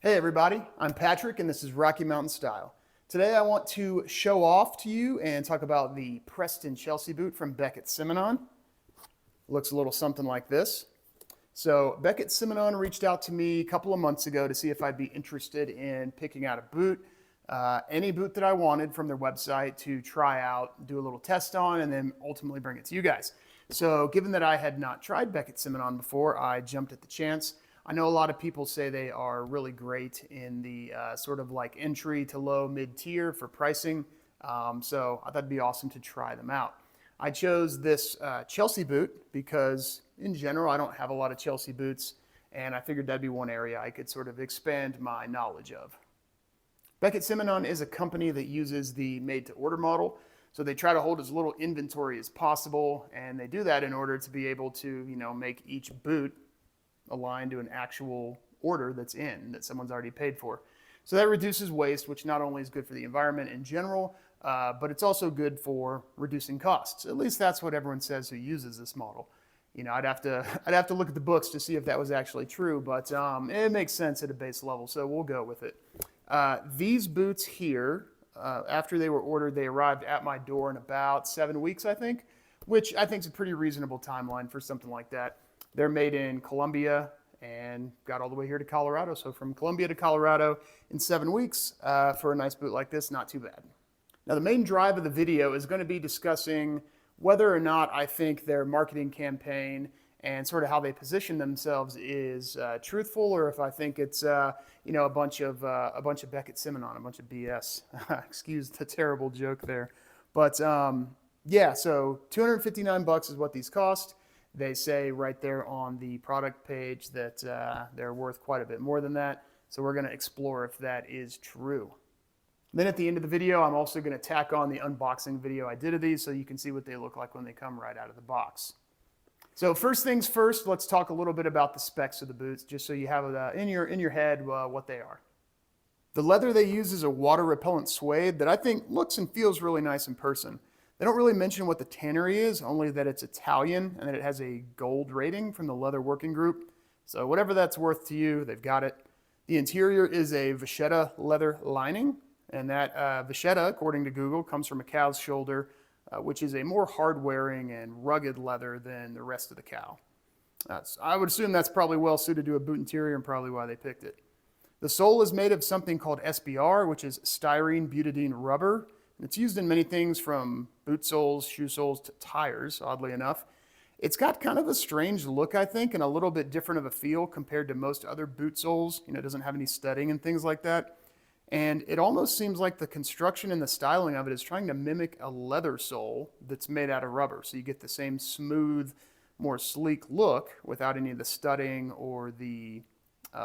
Hey everybody, I'm Patrick and this is Rocky Mountain Style. Today I want to show off to you and talk about the Preston Chelsea boot from Beckett Simonon. Looks a little something like this. So Beckett Simonon reached out to me a couple of months ago to see if I'd be interested in picking out a boot, any boot that I wanted from their website to try out, do a little test on, and then ultimately bring it to you guys. So given that I had not tried Beckett Simonon before, I jumped at the chance. I know a lot of people say they are really great in the sort of like entry to low mid tier for pricing. So I thought it'd be awesome to try them out. I chose this Chelsea boot because in general, I don't have a lot of Chelsea boots, and I figured that'd be one area I could sort of expand my knowledge of. Beckett Simonon is a company that uses the made to order model. So they try to hold as little inventory as possible, and they do that in order to be able to, make each boot aligned to an actual order that's in, that someone's already paid for. So that reduces waste, which not only is good for the environment in general, but it's also good for reducing costs. At least that's what everyone says who uses this model. I'd have to look at the books to see if that was actually true, but it makes sense at a base level, so we'll go with it. These boots here, after they were ordered, they arrived at my door in about 7 weeks, I think, which I think is a pretty reasonable timeline for something like that. They're made in Colombia and got all the way here to Colorado. So from Colombia to Colorado in 7 weeks for a nice boot like this, not too bad. Now the main drive of the video is going to be discussing whether or not I think their marketing campaign and sort of how they position themselves is truthful, or if I think it's a bunch of Beckett Simonon, a bunch of BS. Excuse the terrible joke there, but yeah. So $259 is what these cost. They say right there on the product page that they're worth quite a bit more than that. So we're going to explore if that is true. Then at the end of the video, I'm also going to tack on the unboxing video I did of these so you can see what they look like when they come right out of the box. So first things first, let's talk a little bit about the specs of the boots, just so you have in your head what they are. The leather they use is a water repellent suede that I think looks and feels really nice in person. They don't really mention what the tannery is, only that it's Italian and that it has a gold rating from the Leather Working Group. So whatever that's worth to you, they've got it. The interior is a vachetta leather lining, and that vachetta, according to Google, comes from a cow's shoulder, which is a more hard-wearing and rugged leather than the rest of the cow. I would assume that's probably well suited to a boot interior and probably why they picked it. The sole is made of something called SBR, which is styrene butadiene rubber. It's used in many things from boot soles, shoe soles, to tires, oddly enough. It's got kind of a strange look, I think, and a little bit different of a feel compared to most other boot soles. It doesn't have any studding and things like that. And it almost seems like the construction and the styling of it is trying to mimic a leather sole that's made out of rubber. So you get the same smooth, more sleek look without any of the studding or the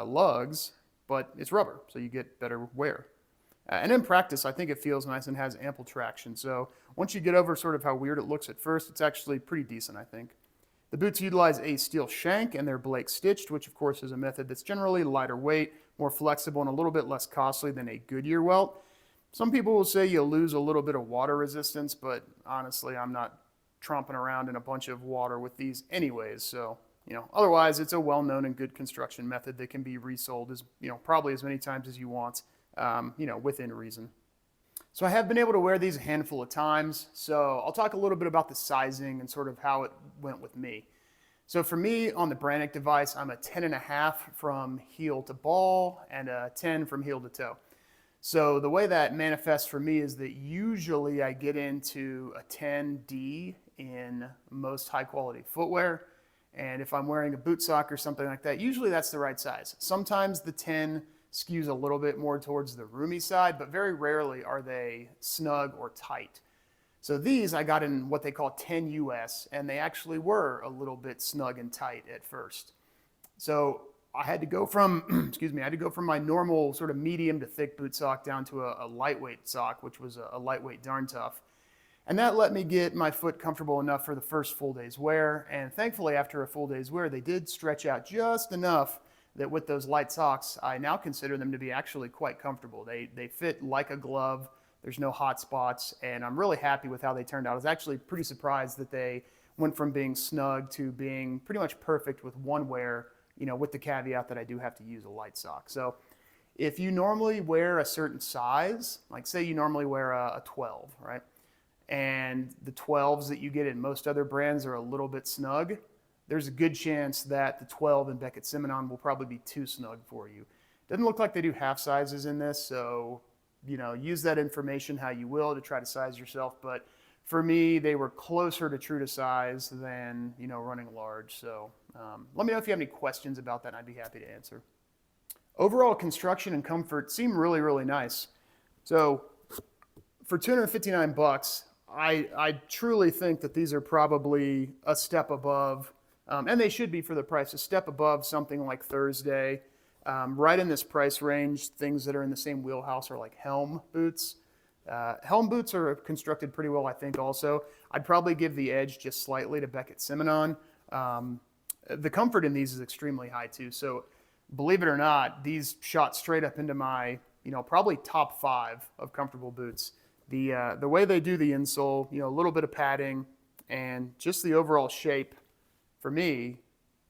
lugs, but it's rubber, so you get better wear. And in practice, I think it feels nice and has ample traction. So once you get over sort of how weird it looks at first, it's actually pretty decent, I think. The boots utilize a steel shank and they're Blake stitched, which of course is a method that's generally lighter weight, more flexible, and a little bit less costly than a Goodyear welt. Some people will say you lose a little bit of water resistance, but honestly, I'm not tromping around in a bunch of water with these anyways. So, otherwise it's a well-known and good construction method that can be resold as, probably as many times as you want. Within reason. So I have been able to wear these a handful of times. So I'll talk a little bit about the sizing and sort of how it went with me. So for me on the Brannick device, I'm a 10.5 from heel to ball and a 10 from heel to toe. So the way that manifests for me is that usually I get into a 10D in most high quality footwear. And if I'm wearing a boot sock or something like that, usually that's the right size. Sometimes the 10 skews a little bit more towards the roomy side, but very rarely are they snug or tight. So these I got in what they call 10 US, and they actually were a little bit snug and tight at first. So I had to go from, I had to go from my normal sort of medium to thick boot sock down to a lightweight sock, which was a lightweight Darn Tough. And that let me get my foot comfortable enough for the first full day's wear. And thankfully, after a full day's wear, they did stretch out just enough that with those light socks, I now consider them to be actually quite comfortable. They fit like a glove. There's no hot spots, and I'm really happy with how they turned out. I was actually pretty surprised that they went from being snug to being pretty much perfect with one wear, with the caveat that I do have to use a light sock. So if you normally wear a certain size, like say you normally wear a 12, right? And the 12s that you get in most other brands are a little bit snug, there's a good chance that the 12 in Beckett Simonon will probably be too snug for you. Doesn't look like they do half sizes in this, so use that information how you will to try to size yourself. But for me, they were closer to true to size than running large. So let me know if you have any questions about that, and I'd be happy to answer. Overall construction and comfort seem really, really nice. So for $259, I truly think that these are probably a step above, and they should be for the price, a step above something like Thursday. Right in this price range, things that are in the same wheelhouse are like Helm boots. Helm boots are constructed pretty well, I think, also. I'd probably give the edge just slightly to Beckett Simonon. The comfort in these is extremely high, too. So believe it or not, these shot straight up into my, probably top 5 of comfortable boots. The way they do the insole, a little bit of padding, and just the overall shape, for me,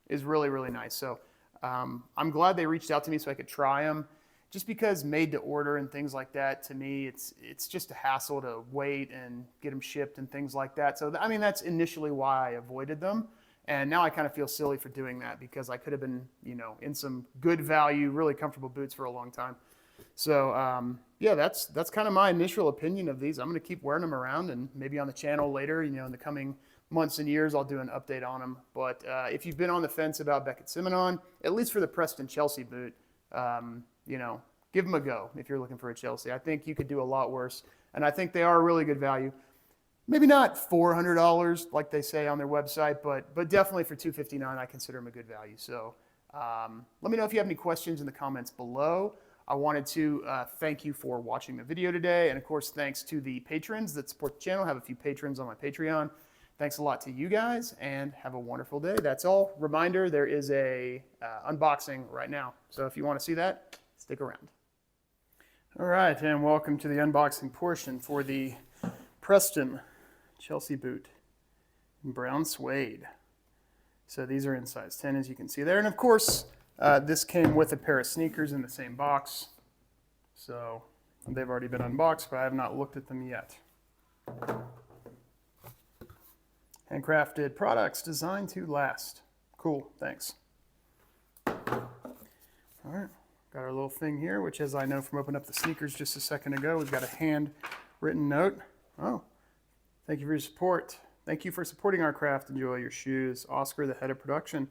is really, really nice. So I'm glad they reached out to me so I could try them. Just because made to order and things like that, to me, it's just a hassle to wait and get them shipped and things like that. So, I mean, that's initially why I avoided them. And now I kind of feel silly for doing that because I could have been, in some good value, really comfortable boots for a long time. So, yeah, that's kind of my initial opinion of these. I'm going to keep wearing them around, and maybe on the channel later, in the coming months and years, I'll do an update on them. But if you've been on the fence about Beckett Simonon, at least for the Preston Chelsea boot, give them a go if you're looking for a Chelsea. I think you could do a lot worse, and I think they are a really good value. Maybe not $400 like they say on their website, but definitely for $259, I consider them a good value. So let me know if you have any questions in the comments below. I wanted to thank you for watching the video today, and of course, thanks to the patrons that support the channel. I have a few patrons on my Patreon. Thanks a lot to you guys, and have a wonderful day. That's all. Reminder, there is a unboxing right now, so if you want to see that, stick around. All right, and welcome to the unboxing portion for the Preston Chelsea boot in brown suede. So these are in size 10, as you can see there. And of course, this came with a pair of sneakers in the same box. So they've already been unboxed, but I have not looked at them yet. Handcrafted products designed to last. Cool, thanks. All right, got our little thing here, which, as I know from opening up the sneakers just a second ago, we've got a handwritten note. Oh, thank you for your support. Thank you for supporting our craft. Enjoy your shoes. Oscar, the head of production.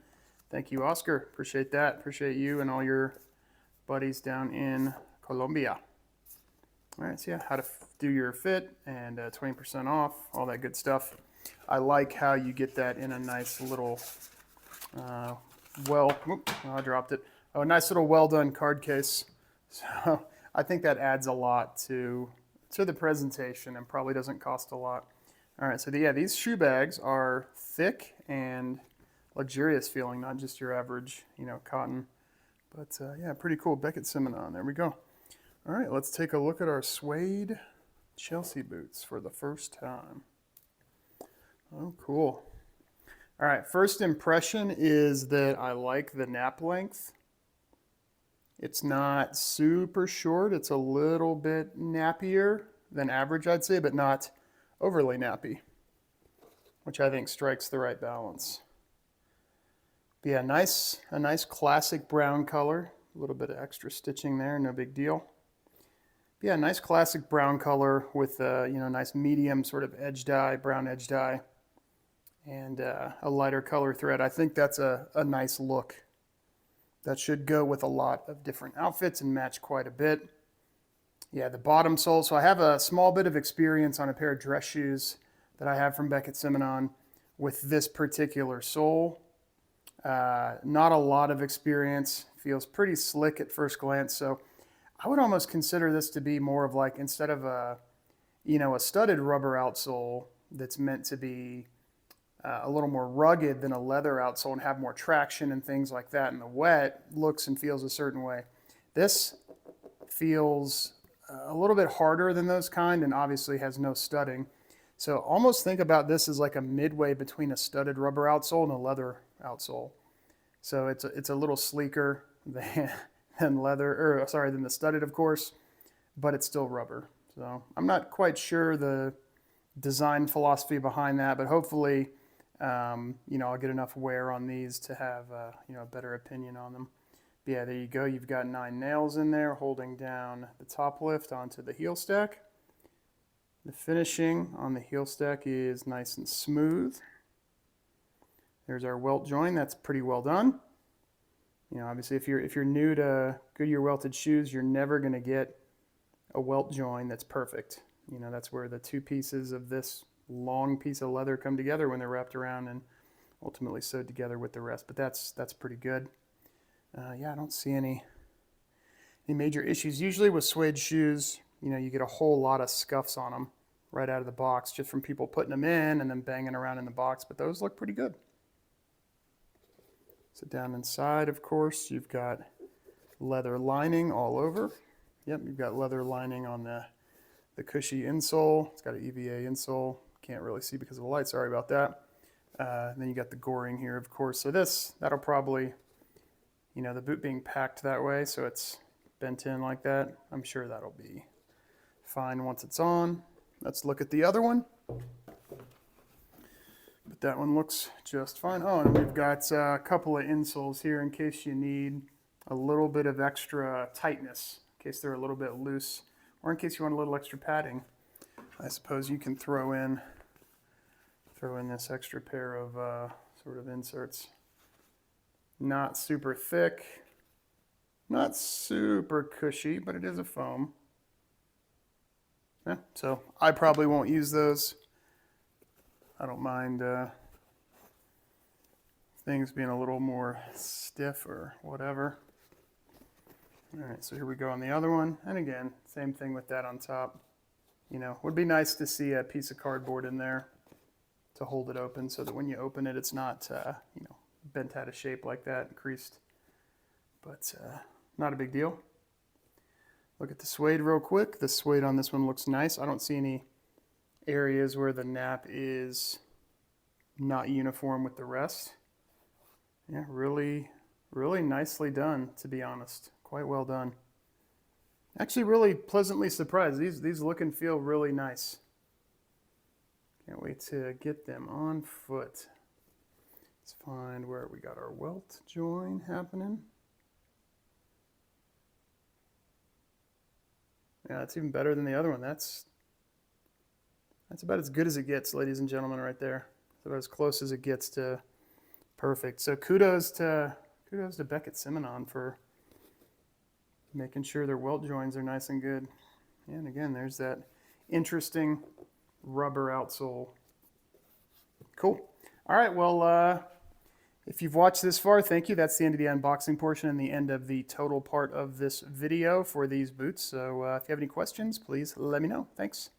Thank you, Oscar. Appreciate that. Appreciate you and all your buddies down in Colombia. All right, so yeah, how to do your fit and 20% off, all that good stuff. I like how you get that in a nice little, I dropped it. Oh, a nice little well-done card case. So I think that adds a lot to the presentation and probably doesn't cost a lot. All right, so yeah, these shoe bags are thick and luxurious feeling, not just your average, cotton. But yeah, pretty cool. Beckett Simonon. There we go. All right, let's take a look at our suede Chelsea boots for the first time. Oh, cool. All right, first impression is that I like the nap length. It's not super short. It's a little bit nappier than average, I'd say, but not overly nappy, which I think strikes the right balance. But yeah, a nice classic brown color. A little bit of extra stitching there, no big deal. But yeah, nice classic brown color with nice medium sort of edge dye, brown edge dye, and a lighter color thread. I think that's a nice look. That should go with a lot of different outfits and match quite a bit. Yeah, the bottom sole. So I have a small bit of experience on a pair of dress shoes that I have from Beckett Simonon with this particular sole. Not a lot of experience. Feels pretty slick at first glance. So I would almost consider this to be more of like, instead of a studded rubber outsole that's meant to be a little more rugged than a leather outsole and have more traction and things like that in the wet, looks and feels a certain way. This feels a little bit harder than those kind and obviously has no studding. So almost think about this as like a midway between a studded rubber outsole and a leather outsole. So it's a little sleeker than leather, or sorry, than the studded, of course, but it's still rubber. So I'm not quite sure the design philosophy behind that, but hopefully, you know, I'll get enough wear on these to have, you know, a better opinion on them. But yeah, there you go. You've got 9 nails in there holding down the top lift onto the heel stack. The finishing on the heel stack is nice and smooth. There's our welt join. That's pretty well done. You know, obviously, if you're new to Goodyear welted shoes, you're never going to get a welt join that's perfect. You know, that's where the two pieces of this long piece of leather come together when they're wrapped around and ultimately sewed together with the rest. But that's pretty good. Yeah, I don't see any major issues. Usually with suede shoes, you know, you get a whole lot of scuffs on them right out of the box just from people putting them in and then banging around in the box. But those look pretty good. So down inside, of course, you've got leather lining all over. Yep, you've got leather lining on the cushy insole. It's got an EVA insole. Can't really see because of the light, sorry about that. Then you got the goring here, of course. So that'll probably, you know, the boot being packed that way, so it's bent in like that. I'm sure that'll be fine once it's on. Let's look at the other one. But that one looks just fine. Oh, and we've got a couple of insoles here in case you need a little bit of extra tightness, in case they're a little bit loose, or in case you want a little extra padding. I suppose you can throw in this extra pair of sort of inserts. Not super thick, not super cushy, but it is a foam. Yeah, so I probably won't use those. I don't mind things being a little more stiff or whatever. All right, so here we go on the other one. And again, same thing with that on top. You know, would be nice to see a piece of cardboard in there to hold it open so that when you open it, it's not, you know, bent out of shape like that and creased. But not a big deal. Look at the suede real quick. The suede on this one looks nice. I don't see any areas where the nap is not uniform with the rest. Yeah, really, really nicely done, to be honest. Quite well done. Actually, really pleasantly surprised. These look and feel really nice. Can't wait to get them on foot. Let's find where we got our welt join happening. Yeah, that's even better than the other one. That's about as good as it gets, ladies and gentlemen, right there. It's about as close as it gets to perfect. So kudos to Beckett Simonon for making sure their welt joins are nice and good. And again, there's that interesting rubber outsole. Cool. All right, well, if you've watched this far, thank you. That's the end of the unboxing portion and the end of the total part of this video for these boots. So if you have any questions, please let me know. Thanks.